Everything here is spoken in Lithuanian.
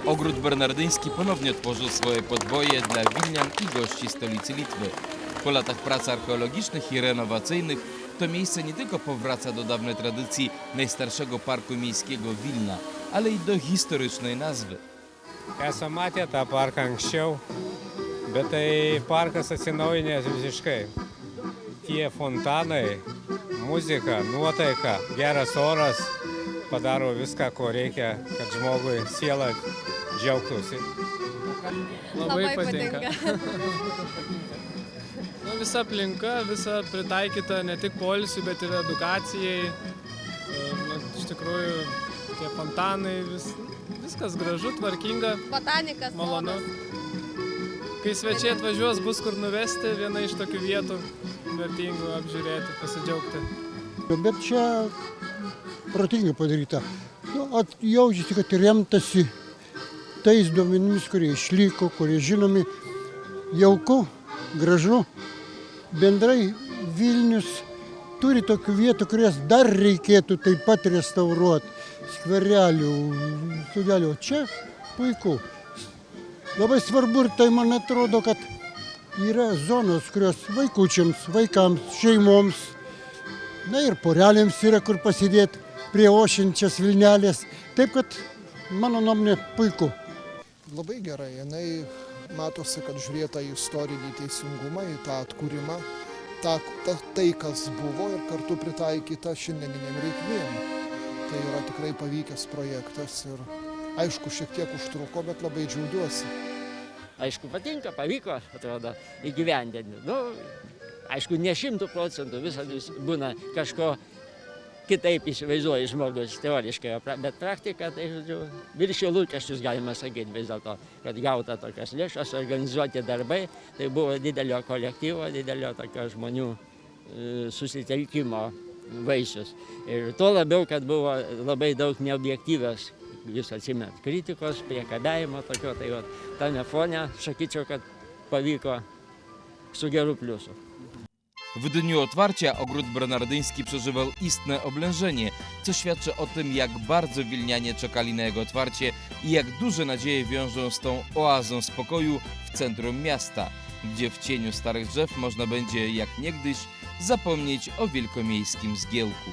Ogród Bernardyński ponownie otworzył swoje podwoje dla Wilnian i gości stolicy Litwy. Po latach prac archeologicznych i renowacyjnych to miejsce nie tylko powraca do dawnej tradycji najstarszego parku miejskiego Wilna, ale i do historycznej nazwy. Esam matę tą parką anksčiau, bet tai parkas atsinaujinęs visiškai. Tie fontanai, muzika, nuotaika, geras oras padaro viską, ko reikia, kad žmogui siela džiaugtųsi. Labai patinka. Visa aplinka, visa pritaikyta ne tik poilsiui, bet ir edukacijai. Iš tikrųjų, tie fontanai, viskas gražu, tvarkinga, Botanikas, malonu. Kai svečiai atvažiuos, bus kur nuvesti, viena iš tokių vietų vertingų apžiūrėti, pasidžiaugti. Bet čia protingai padaryta. Jaučiasi, kad remtasi tais duomenimis, kurie išliko, kurie žinomi. Jauku, gražu. Bendrai Vilnius turi tokių vietų, kurias dar reikėtų taip pat restauruoti. Skverelių, sudėlių. Čia puiku. Labai svarbu ir tai, man atrodo, kad yra zonos, kurios vaikučiams, vaikams, šeimoms, na ir porelėms yra kur pasidėti prie ošiančias Vilnelės. Taip, kad mano nuomonė puiku. Labai gerai, jinai matosi, kad žiūrėta į istorinį teisingumą, į tą atkūrimą, tai, kas buvo ir kartu pritaikyta šiandieniniam reikmėm. Tai yra tikrai pavykęs projektas ir aišku, šiek tiek užtruko, bet labai džiaugiuosi. Aišku, patinka, pavyko, atrodo, įgyvendinti. Aišku, ne 100%, visada būna kažko kitaip įsivaizduoja žmogus teoriškai, bet praktika, tai, žodžiu, viršijo lūkesčius, galima sakyti vis dėlto, kad gauta tokias lėšas, organizuoti darbai, tai buvo didelio kolektyvo, didelio tokio žmonių susitelkimo vaisius. Ir tuo labiau, kad buvo labai daug neobjektyvios, jūs atsimenat, kritikos, priekabiavimo tokio, tai tame fone, sakyčiau, kad pavyko su geru pliusu. W dniu otwarcia ogród bernardyński przeżywał istne oblężenie, co świadczy o tym, jak bardzo Wilnianie czekali na jego otwarcie i jak duże nadzieje wiążą z tą oazą spokoju w centrum miasta, gdzie w cieniu starych drzew można będzie, jak niegdyś, zapomnieć o wielkomiejskim zgiełku.